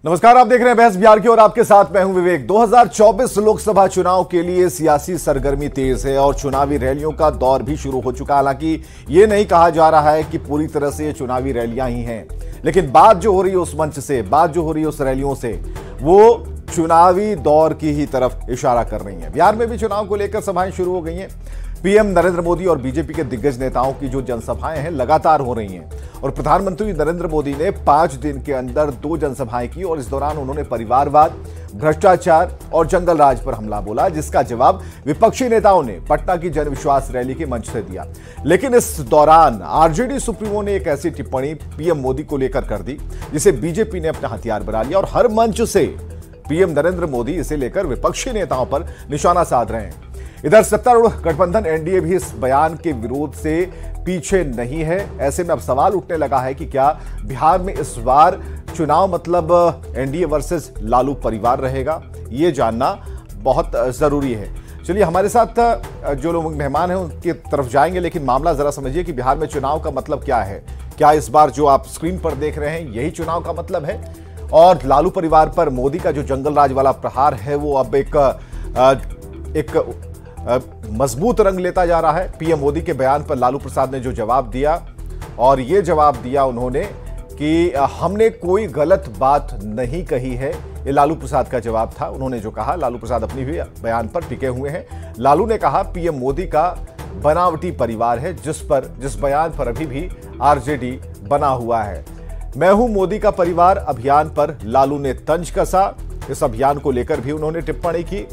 नमस्कार, आप देख रहे हैं बहस बिहार की और आपके साथ मैं हूं विवेक। 2024 लोकसभा चुनाव के लिए सियासी सरगर्मी तेज है और चुनावी रैलियों का दौर भी शुरू हो चुका। हालांकि ये नहीं कहा जा रहा है कि पूरी तरह से ये चुनावी रैलियां ही हैं, लेकिन बात जो हो रही है उस मंच से, बात जो हो रही है उस रैलियों से, वो चुनावी दौर की ही तरफ इशारा कर रही है। बिहार में भी चुनाव को लेकर सभाएं शुरू हो गई हैं। पीएम नरेंद्र मोदी और बीजेपी के दिग्गज नेताओं की जो जनसभाएं हैं लगातार हो रही हैं और प्रधानमंत्री नरेंद्र मोदी ने 5 दिन के अंदर 2 जनसभाएं की और इस दौरान उन्होंने परिवारवाद, भ्रष्टाचार और जंगल राज पर हमला बोला, जिसका जवाब विपक्षी नेताओं ने पटना की जनविश्वास रैली के मंच से दिया। लेकिन इस दौरान आरजेडी सुप्रीमो ने एक ऐसी टिप्पणी पीएम मोदी को लेकर कर दी जिसे बीजेपी ने अपना हथियार बना लिया और हर मंच से पीएम नरेंद्र मोदी इसे लेकर विपक्षी नेताओं पर निशाना साध रहे हैं। इधर सत्तारूढ़ गठबंधन एनडीए भी इस बयान के विरोध से पीछे नहीं है। ऐसे में अब सवाल उठने लगा है कि क्या बिहार में इस बार चुनाव मतलब एनडीए वर्सेस लालू परिवार रहेगा? ये जानना बहुत जरूरी है। चलिए, हमारे साथ जो लोग मेहमान हैं उनकी तरफ जाएंगे, लेकिन मामला जरा समझिए कि बिहार में चुनाव का मतलब क्या है। क्या इस बार जो आप स्क्रीन पर देख रहे हैं यही चुनाव का मतलब है? और लालू परिवार पर मोदी का जो जंगल राज वाला प्रहार है वो अब एक मजबूत रंग लेता जा रहा है। पीएम मोदी के बयान पर लालू प्रसाद ने जो जवाब दिया, और ये जवाब दिया उन्होंने कि हमने कोई गलत बात नहीं कही है, ये लालू प्रसाद का जवाब था। उन्होंने जो कहा, लालू प्रसाद अपनी भी बयान पर टिके हुए हैं। लालू ने कहा पीएम मोदी का बनावटी परिवार है, जिस बयान पर अभी भी आरजेडी बना हुआ है। मैं हूं मोदी का परिवार अभियान पर लालू ने तंज कसा। इस अभियान को लेकर भी उन्होंने टिप्पणी की।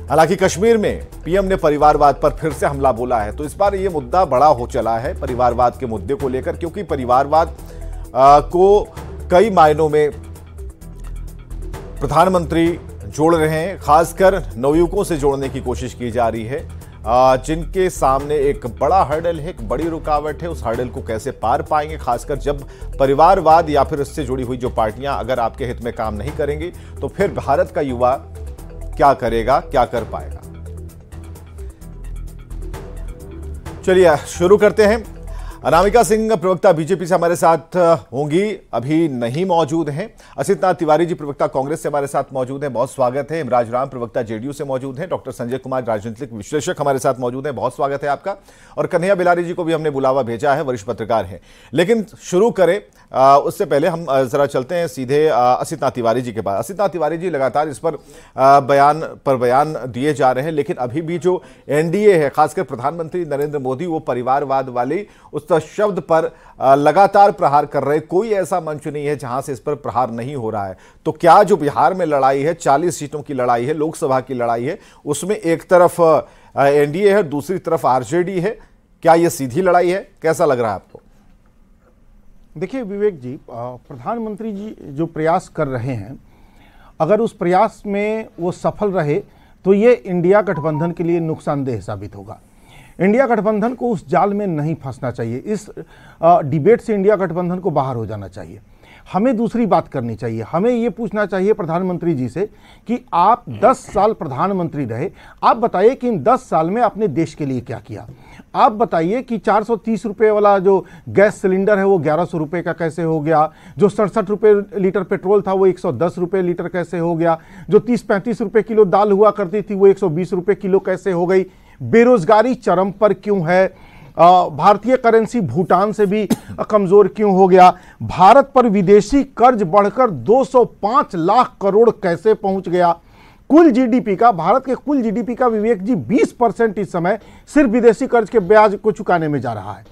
हालांकि कश्मीर में पीएम ने परिवारवाद पर फिर से हमला बोला है, तो इस बार ये मुद्दा बड़ा हो चला है परिवारवाद के मुद्दे को लेकर, क्योंकि परिवारवाद को कई मायनों में प्रधानमंत्री जोड़ रहे हैं। खासकर नवयुवकों से जोड़ने की कोशिश की जा रही है, जिनके सामने एक बड़ा हर्डल है, एक बड़ी रुकावट है। उस हर्डल को कैसे पार पाएंगे, खासकर जब परिवारवाद या फिर इससे जुड़ी हुई जो पार्टियां अगर आपके हित में काम नहीं करेंगी, तो फिर भारत का युवा क्या करेगा, क्या कर पाएगा? चलिए शुरू करते हैं। अनामिका सिंह प्रवक्ता बीजेपी से हमारे साथ होंगी, अभी नहीं मौजूद हैं। असित नाथ तिवारी जी प्रवक्ता कांग्रेस से हमारे साथ मौजूद हैं, बहुत स्वागत है। इमराज राम प्रवक्ता जेडीयू से मौजूद हैं। डॉक्टर संजय कुमार राजनीतिक विश्लेषक हमारे साथ मौजूद हैं, बहुत स्वागत है आपका। और कन्हैया बिलारी जी को भी हमने बुलावा भेजा है, वरिष्ठ पत्रकार हैं। लेकिन शुरू करें उससे पहले हम जरा चलते हैं सीधे असित नाथ तिवारी जी के पास। असित नाथ तिवारी जी, लगातार इस पर बयान दिए जा रहे हैं, लेकिन अभी भी जो एनडीए है, खासकर प्रधानमंत्री नरेंद्र मोदी, वो परिवारवाद वाली उस शब्द पर लगातार प्रहार कर रहे। कोई ऐसा मंच नहीं है जहां से इस पर प्रहार नहीं हो रहा है। तो क्या जो बिहार में लड़ाई है, 40 सीटों की लड़ाई है, लोकसभा की लड़ाई है, उसमें एक तरफ एनडीए है, दूसरी तरफ आरजेडी है, क्या यह सीधी लड़ाई है? कैसा लग रहा है आपको? देखिए विवेक जी, प्रधानमंत्री जी जो प्रयास कर रहे हैं, अगर उस प्रयास में वो सफल रहे तो ये इंडिया गठबंधन के लिए नुकसानदेह साबित होगा। इंडिया गठबंधन को उस जाल में नहीं फंसना चाहिए। इस डिबेट से इंडिया गठबंधन को बाहर हो जाना चाहिए। हमें दूसरी बात करनी चाहिए। हमें ये पूछना चाहिए प्रधानमंत्री जी से कि आप 10 साल प्रधानमंत्री रहे, आप बताइए कि इन 10 साल में आपने देश के लिए क्या किया। आप बताइए कि 430 रुपये वाला जो गैस सिलेंडर है वो 1100 रुपये का कैसे हो गया, जो 67 रुपये लीटर पेट्रोल था वो 110 रुपये लीटर कैसे हो गया, जो 30-35 रुपये किलो दाल हुआ करती थी वो 120 रुपये किलो कैसे हो गई, बेरोजगारी चरम पर क्यों है, भारतीय करेंसी भूटान से भी कमजोर क्यों हो गया, भारत पर विदेशी कर्ज बढ़कर 205 लाख करोड़ कैसे पहुंच गया, कुल जीडीपी का, भारत के कुल जीडीपी का विवेक जी 20% इस समय सिर्फ विदेशी कर्ज के ब्याज को चुकाने में जा रहा है।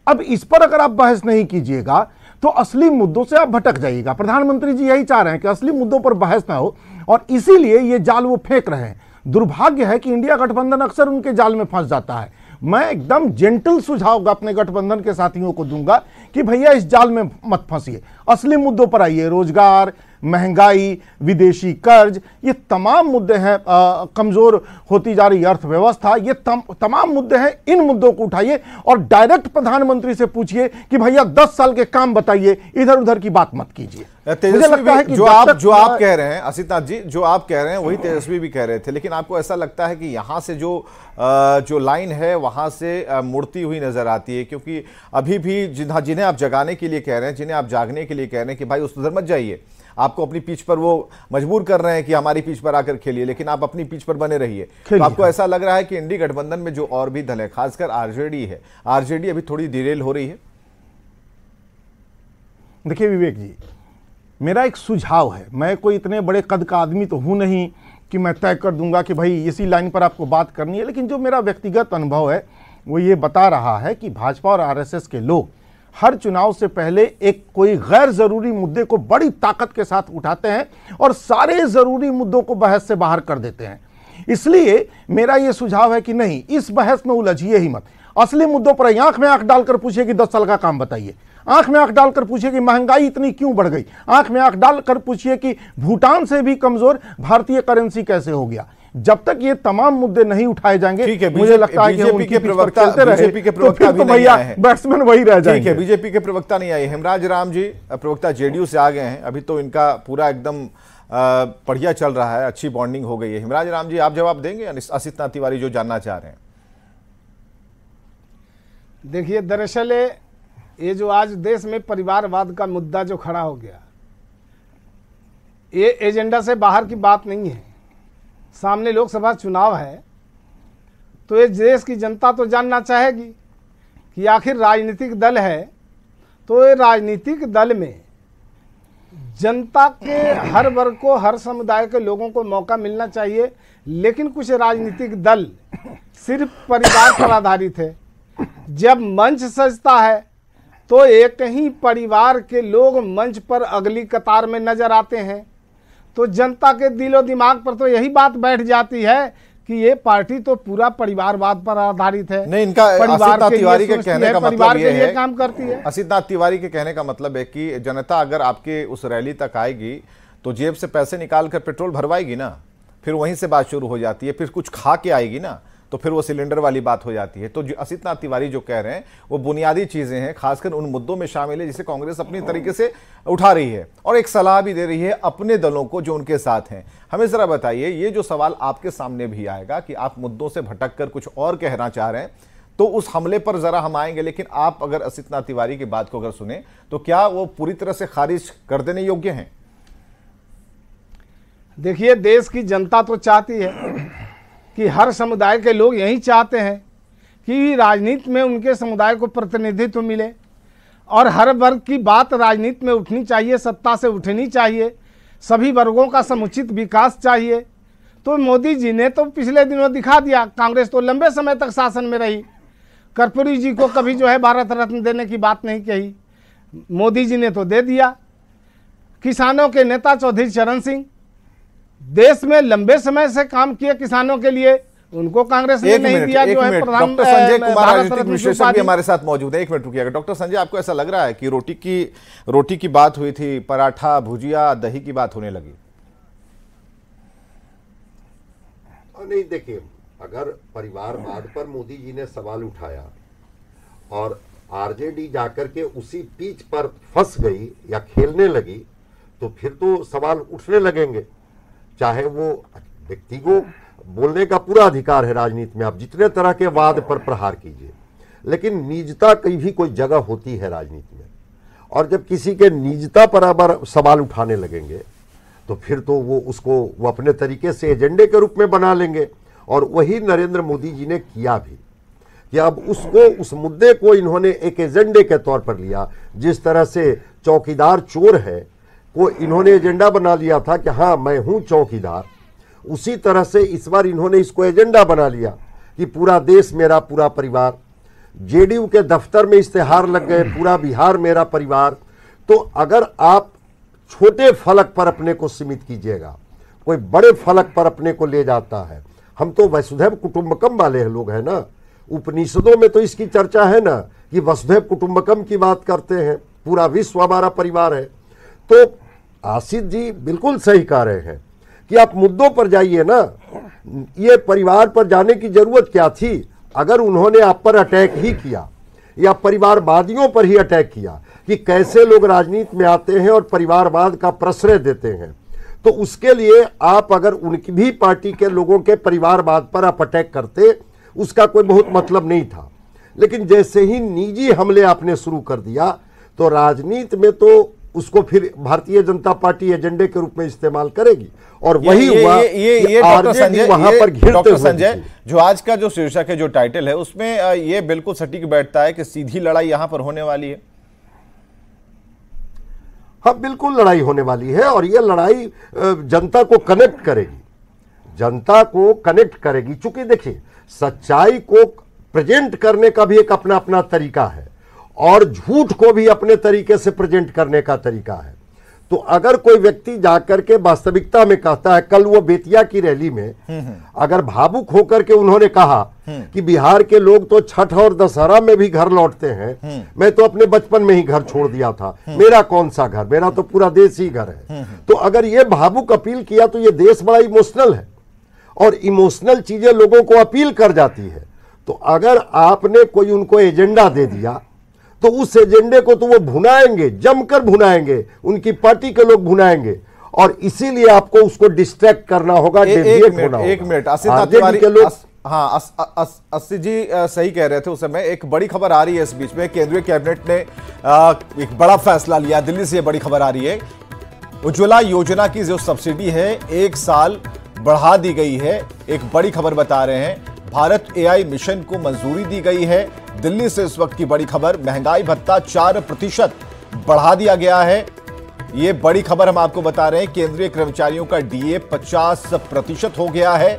अब इस पर अगर आप बहस नहीं कीजिएगा तो असली मुद्दों से आप भटक जाइएगा। प्रधानमंत्री जी यही चाह रहे हैं कि असली मुद्दों पर बहस ना हो, और इसीलिए ये जाल वो फेंक रहे हैं। दुर्भाग्य है कि इंडिया गठबंधन अक्सर उनके जाल में फंस जाता है। मैं एकदम जेंटल सुझाव अपने गठबंधन के साथियों को दूंगा कि भैया इस जाल में मत फंसिए, असली मुद्दों पर आइए। रोजगार, महंगाई, विदेशी कर्ज, ये तमाम मुद्दे हैं, कमजोर होती जा रही अर्थव्यवस्था, ये तमाम मुद्दे हैं। इन मुद्दों को उठाइए और डायरेक्ट प्रधानमंत्री से पूछिए कि भैया 10 साल के काम बताइए, इधर उधर की बात मत कीजिए। मुझे लगता है कि जो आप कह रहे हैं असित नाथ जी, जो आप कह रहे हैं वही तेजस्वी भी कह रहे थे, लेकिन आपको ऐसा लगता है कि यहां से जो लाइन है वहां से मुड़ती हुई नजर आती है? क्योंकि अभी भी जिन्हें आप जगाने के लिए कह रहे हैं, जिन्हें आप जागने के लिए कह रहे हैं कि भाई उस उधर मत जाइए, आपको अपनी पिच पर वो मजबूर कर रहे हैं कि हमारी पिच पर आकर खेलिए, लेकिन आप अपनी पिच पर बने रहिए। तो आपको ऐसा लग रहा है कि इंडी गठबंधन में जो और भी दल है, खासकर आरजेडी है, आरजेडी अभी थोड़ी डिरेल हो रही है? देखिए विवेक जी, मेरा एक सुझाव है, मैं कोई इतने बड़े कद का आदमी तो हूं नहीं कि मैं तय कर दूंगा कि भाई इसी लाइन पर आपको बात करनी है, लेकिन जो मेरा व्यक्तिगत अनुभव है वो ये बता रहा है कि भाजपा और आरएसएस के लोग हर चुनाव से पहले एक कोई गैर जरूरी मुद्दे को बड़ी ताकत के साथ उठाते हैं और सारे जरूरी मुद्दों को बहस से बाहर कर देते हैं। इसलिए मेरा ये सुझाव है कि नहीं, इस बहस में उलझिए ही मत, असली मुद्दों पर आंख में आंख डालकर पूछिए कि 10 साल का काम बताइए, आंख में आंख डालकर पूछिए कि महंगाई इतनी क्यों बढ़ गई, आंख में आंख डालकर पूछिए कि भूटान से भी कमजोर भारतीय करेंसी कैसे हो गया। जब तक ये तमाम मुद्दे नहीं उठाए जाएंगे, मुझे लगता है कि उनके प्रवक्ता बीजेपी के प्रवक्ता भी भैया बैट्समैन वही रह जाएंगे। ठीक है, बीजेपी के प्रवक्ता नहीं आए। हेमराज राम जी प्रवक्ता जेडीयू से आ गए हैं, अभी तो इनका पूरा एकदम बढ़िया चल रहा है, अच्छी बॉन्डिंग हो गई है। हेमराज राम जी, आप जवाब देंगे असित नाथ तिवारी जो जानना चाह रहे हैं? देखिए, दरअसल ये जो आज देश में परिवारवाद का मुद्दा जो खड़ा हो गया, ये एजेंडा से बाहर की बात नहीं है। सामने लोकसभा चुनाव है, तो ये देश की जनता तो जानना चाहेगी कि आखिर राजनीतिक दल है, तो ये राजनीतिक दल में जनता के हर वर्ग को, हर समुदाय के लोगों को मौका मिलना चाहिए। लेकिन कुछ राजनीतिक दल सिर्फ परिवार पर आधारित है। जब मंच सजता है तो एक ही परिवार के लोग मंच पर अगली कतार में नजर आते हैं, तो जनता के दिलो दिमाग पर तो यही बात बैठ जाती है कि ये पार्टी तो पूरा परिवारवाद पर आधारित है। नहीं, इनका असित नाथ तिवारी के कहने का मतलब ये है, काम करती है। असित नाथ तिवारी के कहने का मतलब है कि जनता अगर आपके उस रैली तक आएगी तो जेब से पैसे निकाल कर पेट्रोल भरवाएगी ना, फिर वहीं से बात शुरू हो जाती है, फिर कुछ खा के आएगी ना, तो फिर वो सिलेंडर वाली बात हो जाती है। तो असित नाथ तिवारी जो कह रहे हैं वो बुनियादी चीजें हैं, खासकर उन मुद्दों में शामिल है जिसे कांग्रेस अपनी तरीके से उठा रही है और एक सलाह भी दे रही है अपने दलों को जो उनके साथ हैं। हमें जरा बताइए, ये जो सवाल आपके सामने भी आएगा कि आप मुद्दों से भटक कर कुछ और कहना चाह रहे हैं, तो उस हमले पर जरा हम आएंगे, लेकिन आप अगर असित नाथ तिवारी की बात को अगर सुने तो क्या वो पूरी तरह से खारिज कर देने योग्य हैं? देखिए, देश की जनता तो चाहती है कि हर समुदाय के लोग यही चाहते हैं कि राजनीति में उनके समुदाय को प्रतिनिधित्व मिले और हर वर्ग की बात राजनीति में उठनी चाहिए, सत्ता से उठनी चाहिए, सभी वर्गों का समुचित विकास चाहिए। तो मोदी जी ने तो पिछले दिनों दिखा दिया, कांग्रेस तो लंबे समय तक शासन में रही, कर्पूरी जी को कभी जो है भारत रत्न देने की बात नहीं कही, मोदी जी ने तो दे दिया। किसानों के नेता चौधरी चरण सिंह देश में लंबे समय से काम किए किसानों के लिए, उनको कांग्रेस ने नहीं दिया जो है प्रधान। डॉक्टर संजय कुमार राजनीतिक विश्लेषक भी हमारे साथ मौजूद है, एक मिनट रुकिएगा। डॉक्टर संजय, आपको ऐसा लग रहा है कि रोटी की बात हुई थी, पराठा, भुजिया, दही की बात होने लगी? नहीं, देखिए, अगर परिवारवाद पर मोदी जी ने सवाल उठाया और आरजेडी जाकर के उसी पिच पर फंस गई या खेलने लगी, तो फिर तो सवाल उठने लगेंगे। चाहे वो व्यक्ति को बोलने का पूरा अधिकार है राजनीति में, आप जितने तरह के वाद पर प्रहार कीजिए, लेकिन निजता की भी कोई जगह होती है राजनीति में। और जब किसी के निजता पर अगर सवाल उठाने लगेंगे तो फिर तो वो अपने तरीके से एजेंडे के रूप में बना लेंगे। और वही नरेंद्र मोदी जी ने किया भी कि अब उस मुद्दे को इन्होंने एक एजेंडे के तौर पर लिया। जिस तरह से चौकीदार चोर है को इन्होंने एजेंडा बना लिया था कि हाँ मैं हूं चौकीदार, उसी तरह से इस बार इन्होंने इसको एजेंडा बना लिया कि पूरा देश मेरा पूरा परिवार। जेडीयू के दफ्तर में इश्तेहार लग गए, पूरा बिहार मेरा परिवार। तो अगर आप छोटे फलक पर अपने को सीमित कीजिएगा, कोई बड़े फलक पर अपने को ले जाता है। हम तो वसुधैव कुटुंबकम वाले लोग हैं ना, उपनिषदों में तो इसकी चर्चा है ना कि वसुधैव कुटुंबकम की बात करते हैं, पूरा विश्व हमारा परिवार है। तो आसित जी बिल्कुल सही कह रहे हैं कि आप मुद्दों पर जाइए ना, ये परिवार पर जाने की जरूरत क्या थी? अगर उन्होंने आप पर अटैक ही किया या परिवारवादियों पर ही अटैक किया कि कैसे लोग राजनीति में आते हैं और परिवारवाद का प्रश्रय देते हैं, तो उसके लिए आप अगर उनकी भी पार्टी के लोगों के परिवारवाद पर आप अटैक करते, उसका कोई बहुत मतलब नहीं था। लेकिन जैसे ही निजी हमले आपने शुरू कर दिया तो राजनीति में तो उसको फिर भारतीय जनता पार्टी एजेंडे के रूप में इस्तेमाल करेगी। और वही हुआ ये डॉक्टर संजय, वहां पर डॉक्टर संजय जो आज का जो शीर्षक है, जो टाइटल है, उसमें ये बिल्कुल सटीक बैठता है कि सीधी लड़ाई यहां पर होने वाली है। हाँ, बिल्कुल लड़ाई होने वाली है और ये लड़ाई जनता को कनेक्ट करेगी, जनता को कनेक्ट करेगी। चूंकि देखिए, सच्चाई को प्रेजेंट करने का भी एक अपना अपना तरीका है और झूठ को भी अपने तरीके से प्रेजेंट करने का तरीका है। तो अगर कोई व्यक्ति जाकर के वास्तविकता में कहता है, कल वो बेतिया की रैली में अगर भावुक होकर के उन्होंने कहा कि बिहार के लोग तो छठ और दशहरा में भी घर लौटते हैं, मैं तो अपने बचपन में ही घर छोड़ दिया था, मेरा कौन सा घर, मेरा तो पूरा देश ही घर है। तो अगर ये भावुक अपील किया तो ये देश बड़ा इमोशनल है और इमोशनल चीजें लोगों को अपील कर जाती है। तो अगर आपने कोई उनको एजेंडा दे दिया तो उस एजेंडे को तो वो भुनाएंगे, जमकर भुनाएंगे, उनकी पार्टी के लोग भुनाएंगे और इसीलिए आपको उसको डिस्ट्रैक्ट करना होगा, डेविएट होना होगा। एक मिनट, आसिफ के लोग, हाँ, अस्सी जी सही कह रहे थे उस समय। एक बड़ी खबर आ रही है इस बीच में, केंद्रीय कैबिनेट ने एक बड़ा फैसला लिया, दिल्ली से बड़ी खबर आ रही है। उज्ज्वला योजना की जो सब्सिडी है 1 साल बढ़ा दी गई है। एक बड़ी खबर बता रहे हैं, भारत एआई मिशन को मंजूरी दी गई है। दिल्ली से इस वक्त की बड़ी खबर, महंगाई भत्ता 4% बढ़ा दिया गया है। यह बड़ी खबर हम आपको बता रहे हैं। केंद्रीय कर्मचारियों का डीए 50% हो गया है।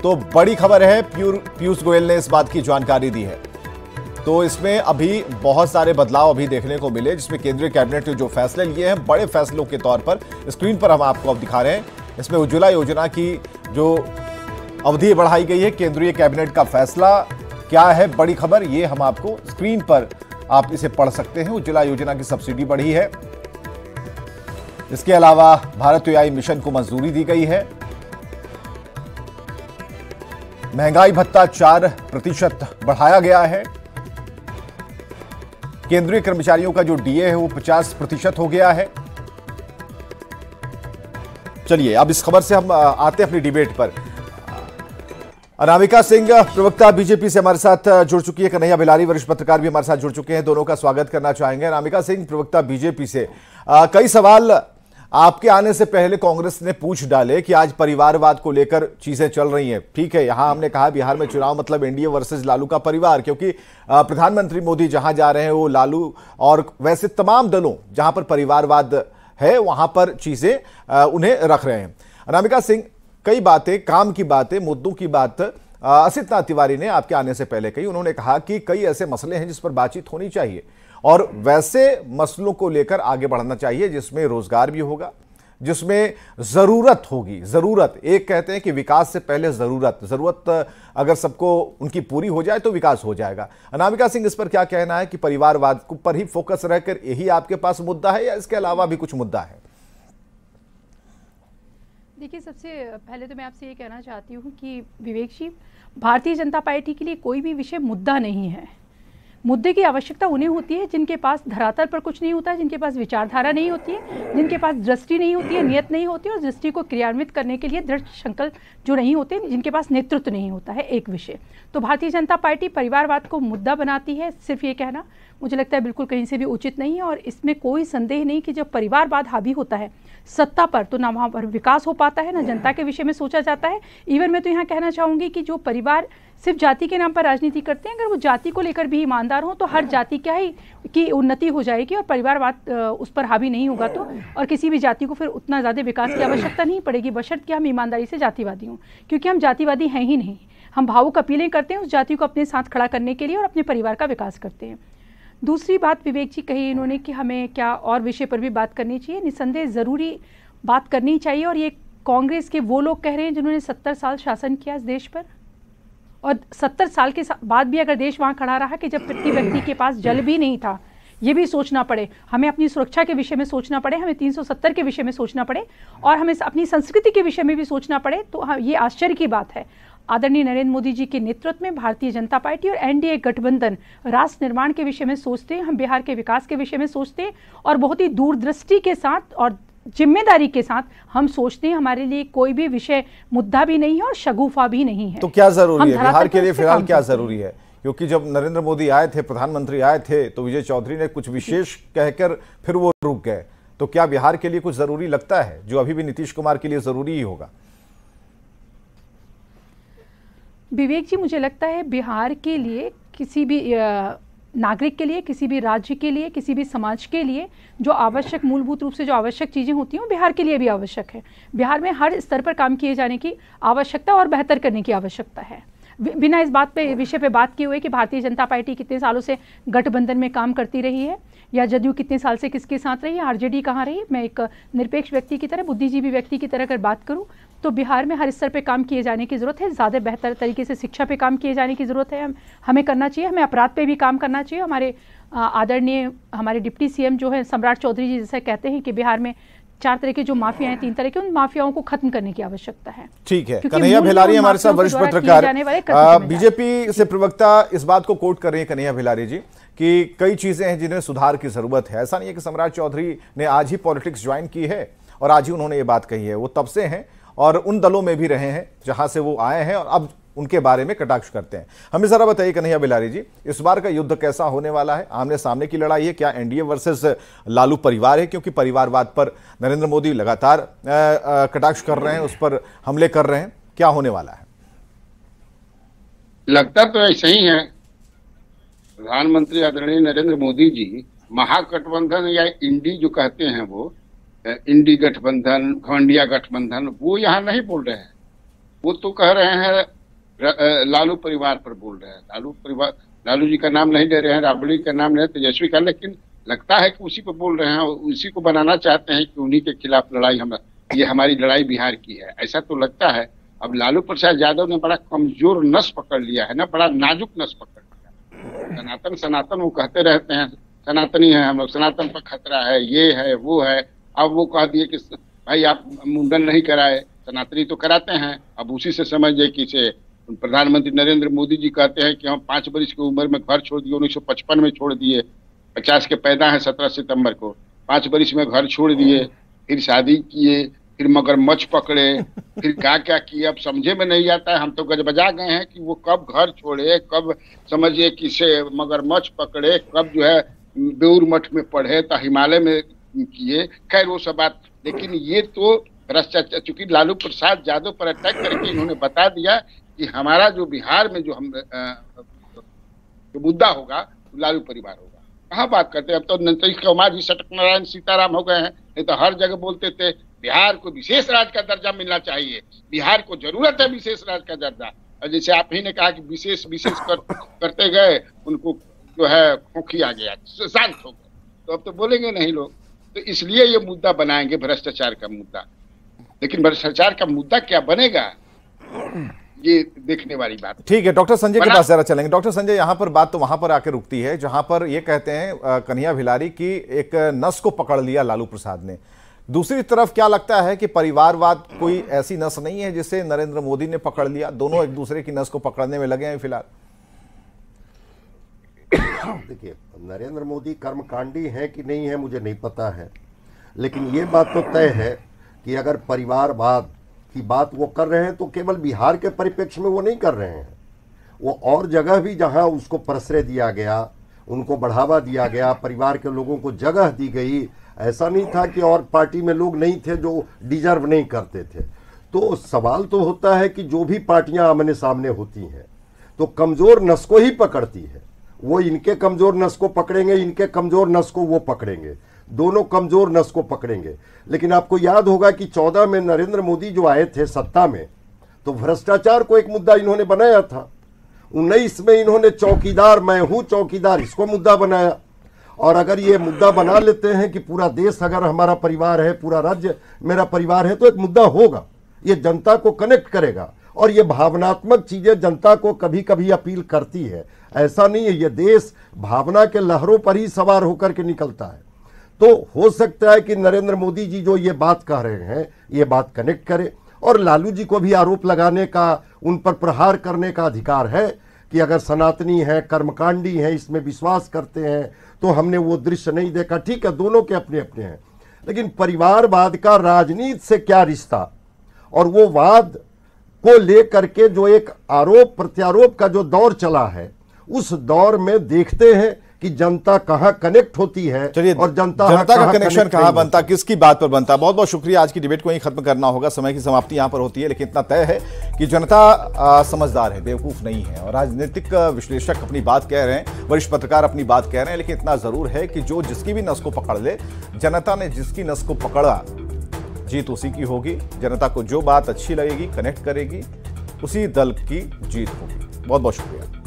तो बड़ी खबर है, पीयूष गोयल ने इस बात की जानकारी दी है। तो इसमें अभी बहुत सारे बदलाव अभी देखने को मिले, जिसमें केंद्रीय कैबिनेट ने जो फैसले लिए हैं, बड़े फैसलों के तौर पर स्क्रीन पर हम आपको अब दिखा रहे हैं। इसमें उज्ज्वला योजना की जो अवधि बढ़ाई गई है, केंद्रीय कैबिनेट का फैसला क्या है, बड़ी खबर, ये हम आपको स्क्रीन पर आप इसे पढ़ सकते हैं। उज्ज्वला योजना की सब्सिडी बढ़ी है। इसके अलावा भारत एआई मिशन को मंजूरी दी गई है। महंगाई भत्ता 4% बढ़ाया गया है। केंद्रीय कर्मचारियों का जो डीए है वो 50% हो गया है। चलिए अब इस खबर से हम आते हैं अपनी डिबेट पर। अनामिका सिंह प्रवक्ता बीजेपी से हमारे साथ जुड़ चुकी है, कन्हैया बिलारी वरिष्ठ पत्रकार भी हमारे साथ जुड़ चुके हैं, दोनों का स्वागत करना चाहेंगे। अनामिका सिंह प्रवक्ता बीजेपी से, कई सवाल आपके आने से पहले कांग्रेस ने पूछ डाले कि आज परिवारवाद को लेकर चीजें चल रही हैं। ठीक है, यहां हमने कहा बिहार में चुनाव मतलब एनडीए वर्सेस लालू का परिवार, क्योंकि प्रधानमंत्री मोदी जहां जा रहे हैं वो लालू और वैसे तमाम दलों जहां पर परिवारवाद है वहां पर चीजें उन्हें रख रहे हैं। अनामिका सिंह, कई बातें, काम की बातें, मुद्दों की बात असित नाथ तिवारी ने आपके आने से पहले कही। उन्होंने कहा कि कई ऐसे मसले हैं जिस पर बातचीत होनी चाहिए और वैसे मसलों को लेकर आगे बढ़ना चाहिए जिसमें रोजगार भी होगा, जिसमें जरूरत होगी। जरूरत, एक कहते हैं कि विकास से पहले जरूरत अगर सबको उनकी पूरी हो जाए तो विकास हो जाएगा। अनामिका सिंह, इस पर क्या कहना है कि परिवारवाद पर ही फोकस रहकर यही आपके पास मुद्दा है या इसके अलावा भी कुछ मुद्दा है? देखिए, सबसे पहले तो मैं आपसे ये कहना चाहती हूँ कि विवेक जी, भारतीय जनता पार्टी के लिए कोई भी विषय मुद्दा नहीं है। मुद्दे की आवश्यकता उन्हें होती है जिनके पास धरातल पर कुछ नहीं होता है, जिनके पास विचारधारा नहीं होती है, जिनके पास दृष्टि नहीं होती है, नियत नहीं होती है और दृष्टि को क्रियान्वित करने के लिए दृढ़ संकल्प जो नहीं होते, जिनके पास नेतृत्व नहीं होता है एक विषय। तो भारतीय जनता पार्टी परिवारवाद को मुद्दा बनाती है, सिर्फ ये कहना मुझे लगता है बिल्कुल कहीं से भी उचित नहीं है। और इसमें कोई संदेह नहीं कि जब परिवारवाद हावी होता है सत्ता पर, तो ना वहाँ पर विकास हो पाता है, ना जनता के विषय में सोचा जाता है। इवन मैं तो यहाँ कहना चाहूँगी कि जो परिवार सिर्फ जाति के नाम पर राजनीति करते हैं, अगर वो जाति को लेकर भी ईमानदार हो तो हर जाति क्या ही की उन्नति हो जाएगी और परिवारवाद उस पर हावी नहीं होगा तो, और किसी भी जाति को फिर उतना ज़्यादा विकास की आवश्यकता नहीं पड़ेगी, बशर्ते हम ईमानदारी से जातिवादी हों। क्योंकि हम जातिवादी हैं ही नहीं, हम भावुक अपीलें करते हैं उस जाति को अपने साथ खड़ा करने के लिए और अपने परिवार का विकास करते हैं। दूसरी बात विवेक जी कही इन्होंने कि हमें क्या और विषय पर भी बात करनी चाहिए, निसंदेह ज़रूरी बात करनी चाहिए। और ये कांग्रेस के वो लोग कह रहे हैं जिन्होंने 70 साल शासन किया इस देश पर, और 70 साल के बाद भी अगर देश वहाँ खड़ा रहा कि जब प्रति व्यक्ति के पास जल भी नहीं था, ये भी सोचना पड़े, हमें अपनी सुरक्षा के विषय में सोचना पड़े, हमें 370 के विषय में सोचना पड़े और हमें अपनी संस्कृति के विषय में भी सोचना पड़े, तो हाँ, ये आश्चर्य की बात है। आदरणीय नरेंद्र मोदी जी के नेतृत्व में भारतीय जनता पार्टी और एनडीए गठबंधन राष्ट्र निर्माण के विषय में सोचते हैं, हम बिहार के विकास के विषय में सोचते हैं और बहुत ही दूरदृष्टि के साथ और जिम्मेदारी के साथ हम सोचते हैं। हमारे लिए कोई भी विषय मुद्दा भी नहीं है और शगुफा भी नहीं है। तो क्या जरूरी है बिहार के लिए फिलहाल, क्या जरूरी है? क्योंकि जब नरेंद्र मोदी आए थे, प्रधानमंत्री आए थे, तो विजय चौधरी ने कुछ विशेष कहकर फिर वो रुक गए। तो क्या बिहार के लिए कुछ जरूरी लगता है जो अभी भी नीतीश कुमार के लिए जरूरी ही होगा? विवेक जी, मुझे लगता है बिहार के लिए, किसी भी नागरिक के लिए, किसी भी राज्य के लिए, किसी भी समाज के लिए जो आवश्यक, मूलभूत रूप से जो आवश्यक चीज़ें होती हैं वो बिहार के लिए भी आवश्यक है। बिहार में हर स्तर पर काम किए जाने की आवश्यकता और बेहतर करने की आवश्यकता है। बिना इस बात पे, विषय पे बात किए हुए कि भारतीय जनता पार्टी कितने सालों से गठबंधन में काम करती रही है या जदयू कितने साल से किसके साथ रही है, आरजेडी कहाँ रही है, मैं एक निरपेक्ष व्यक्ति की तरह, बुद्धिजीवी व्यक्ति की तरह अगर बात करूँ तो बिहार में हर स्तर पे काम किए जाने की ज़रूरत है। ज़्यादा बेहतर तरीके से शिक्षा पे काम किए जाने की ज़रूरत है, हमें करना चाहिए। हमें अपराध पे भी काम करना चाहिए। हमारे आदरणीय हमारे डिप्टी सीएम जो है सम्राट चौधरी जी जैसे कहते हैं कि बिहार में 4 तरह के जो माफिया हैं, 3 तरह के, उन माफियाओं को खत्म करने की आवश्यकता है। ठीक है, कन्हैया भिलारी हमारे साथ वरिष्ठ पत्रकार, बीजेपी से प्रवक्ता इस बात को कोट कर रहे हैं कन्हैया भिलारी जी कि कई चीजें हैं जिन्हें सुधार की जरूरत है। ऐसा नहीं है कि सम्राट चौधरी ने आज ही पॉलिटिक्स ज्वाइन की है और आज ही उन्होंने ये बात कही है, वो तब से हैं और उन दलों में भी रहे हैं जहां से वो आए हैं और अब उनके बारे में कटाक्ष करते हैं। हमें जरा बताइए कन्हैया भिलारी जी, इस बार का युद्ध कैसा होने वाला है? आमने सामने की लड़ाई है, क्या एनडीए वर्सेस लालू परिवार है? क्योंकि परिवारवाद पर नरेंद्र मोदी लगातार कटाक्ष कर रहे हैं, उस पर हमले कर रहे हैं, क्या होने वाला है? लगता तो ऐसा ही है। प्रधानमंत्री आदरणीय नरेंद्र मोदी जी महागठबंधन या इंडी जो कहते हैं, वो इंडी गठबंधन, खंडिया गठबंधन, वो यहाँ नहीं बोल रहे हैं। वो तो कह रहे हैं लालू परिवार पर बोल रहे हैं। लालू परिवार, लालू जी का नाम नहीं ले रहे हैं, राबड़ी का नाम नहीं, तेजस्वी का, लेकिन लगता है कि उसी पर बोल रहे हैं, उसी को बनाना चाहते हैं कि उन्हीं के खिलाफ लड़ाई ये हमारी लड़ाई बिहार की है, ऐसा तो लगता है। अब लालू प्रसाद यादव ने बड़ा कमजोर नस पकड़ लिया है ना, बड़ा नाजुक नस पकड़ लिया। सनातन सनातन वो कहते रहते हैं, सनातनी है हम लोग, सनातन पर खतरा है, ये है वो है। अब वो कह दिए कि भाई आप मुंडन नहीं कराए, सनातनी तो कराते हैं। अब उसी से समझिए कि से प्रधानमंत्री नरेंद्र मोदी जी कहते हैं कि हम 5 वर्ष की उम्र में घर छोड़ दिए, 1955 में छोड़ दिए, 50 के पैदा है 17 सितंबर को, 5 वर्ष में घर छोड़ दिए, फिर शादी किए, फिर मगरमच्छ पकड़े, फिर क्या क्या किए, अब समझे में नहीं आता है। हम तो गजबजा गए हैं कि वो कब घर छोड़े, कब समझिए कि से मगरमच्छ पकड़े, कब जो है बेउर मठ में पढ़े, तो हिमालय में किए, खैर वो सब बात। लेकिन ये तो भ्रष्टाचार, चूंकि लालू प्रसाद यादव पर अटैक करके इन्होंने बता दिया कि हमारा जो बिहार में जो हम जो मुद्दा होगा लालू परिवार होगा। कहाँ बात करते हैं, अब तो नीतीश कुमार जी सत्यनारायण सीताराम हो गए हैं। नहीं तो हर जगह बोलते थे बिहार को विशेष राज्य का दर्जा मिलना चाहिए, बिहार को जरूरत है विशेष राज्य का दर्जा। और जैसे आप ही ने कहा कि विशेष करते गए, उनको जो है खोखी आ गया, शांत हो गए, तो अब तो बोलेंगे नहीं लोग। तो इसलिए ये मुद्दा बनाएंगे, भ्रष्टाचार का मुद्दा। लेकिन भ्रष्टाचार का मुद्दा क्या बनेगा, ये देखने वाली बात। ठीक है, डॉक्टर संजय के पास जरा चलेंगे। डॉक्टर संजय, यहां पर बात तो वहां पर आकर रुकती है जहां पर ये कहते हैं कन्हैया भिलारी की एक नस को पकड़ लिया लालू प्रसाद ने। दूसरी तरफ क्या लगता है कि परिवारवाद कोई ऐसी नस नहीं है जिसे नरेंद्र मोदी ने पकड़ लिया? दोनों एक दूसरे की नस को पकड़ने में लगे हैं फिलहाल। देखिए, नरेंद्र मोदी कर्मकांडी है कि नहीं है मुझे नहीं पता है, लेकिन ये बात तो तय है कि अगर परिवारवाद की बात वो कर रहे हैं तो केवल बिहार के परिप्रेक्ष्य में वो नहीं कर रहे हैं, वो और जगह भी जहां उसको प्रश्रय दिया गया, उनको बढ़ावा दिया गया, परिवार के लोगों को जगह दी गई। ऐसा नहीं था कि और पार्टी में लोग नहीं थे जो डिजर्व नहीं करते थे। तो सवाल तो होता है कि जो भी पार्टियां आमने सामने होती हैं तो कमजोर नस को ही पकड़ती है। वो इनके कमजोर नस को पकड़ेंगे, इनके कमजोर नस को वो पकड़ेंगे, दोनों कमजोर नस को पकड़ेंगे। लेकिन आपको याद होगा कि 14 में नरेंद्र मोदी जो आए थे सत्ता में, तो भ्रष्टाचार को एक मुद्दा इन्होंने बनाया था। 19 में इन्होंने चौकीदार, मैं हूं चौकीदार, इसको मुद्दा बनाया। और अगर ये मुद्दा बना लेते हैं कि पूरा देश अगर हमारा परिवार है, पूरा राज्य मेरा परिवार है, तो एक मुद्दा होगा, ये जनता को कनेक्ट करेगा। और ये भावनात्मक चीजें जनता को कभी कभी अपील करती है, ऐसा नहीं है। ये देश भावना के लहरों पर ही सवार होकर के निकलता है। तो हो सकता है कि नरेंद्र मोदी जी जो ये बात कह रहे हैं, ये बात कनेक्ट करे। और लालू जी को भी आरोप लगाने का, उन पर प्रहार करने का अधिकार है कि अगर सनातनी है, कर्मकांडी है, इसमें विश्वास करते हैं, तो हमने वो दृश्य नहीं देखा। ठीक है, दोनों के अपने अपने हैं, लेकिन परिवारवाद का राजनीति से क्या रिश्ता, और वो वाद को लेकर के जो एक आरोप प्रत्यारोप का जो दौर चला है, उस दौर में देखते हैं कि जनता कहां कनेक्ट होती है चलिए, और जनता का कनेक्शन कहां बनता, किसकी बात पर बनता। बहुत बहुत शुक्रिया। आज की डिबेट को यहीं खत्म करना होगा, समय की समाप्ति यहां पर होती है, लेकिन इतना तय है कि जनता समझदार है, बेवकूफ नहीं है। और राजनीतिक विश्लेषक अपनी बात कह रहे हैं, वरिष्ठ पत्रकार अपनी बात कह रहे हैं, लेकिन इतना जरूर है कि जो जिसकी भी नस को पकड़ ले, जनता ने जिसकी नस को पकड़ा, जीत उसी की होगी। जनता को जो बात अच्छी लगेगी, कनेक्ट करेगी, उसी दल की जीत होगी। बहुत बहुत शुक्रिया।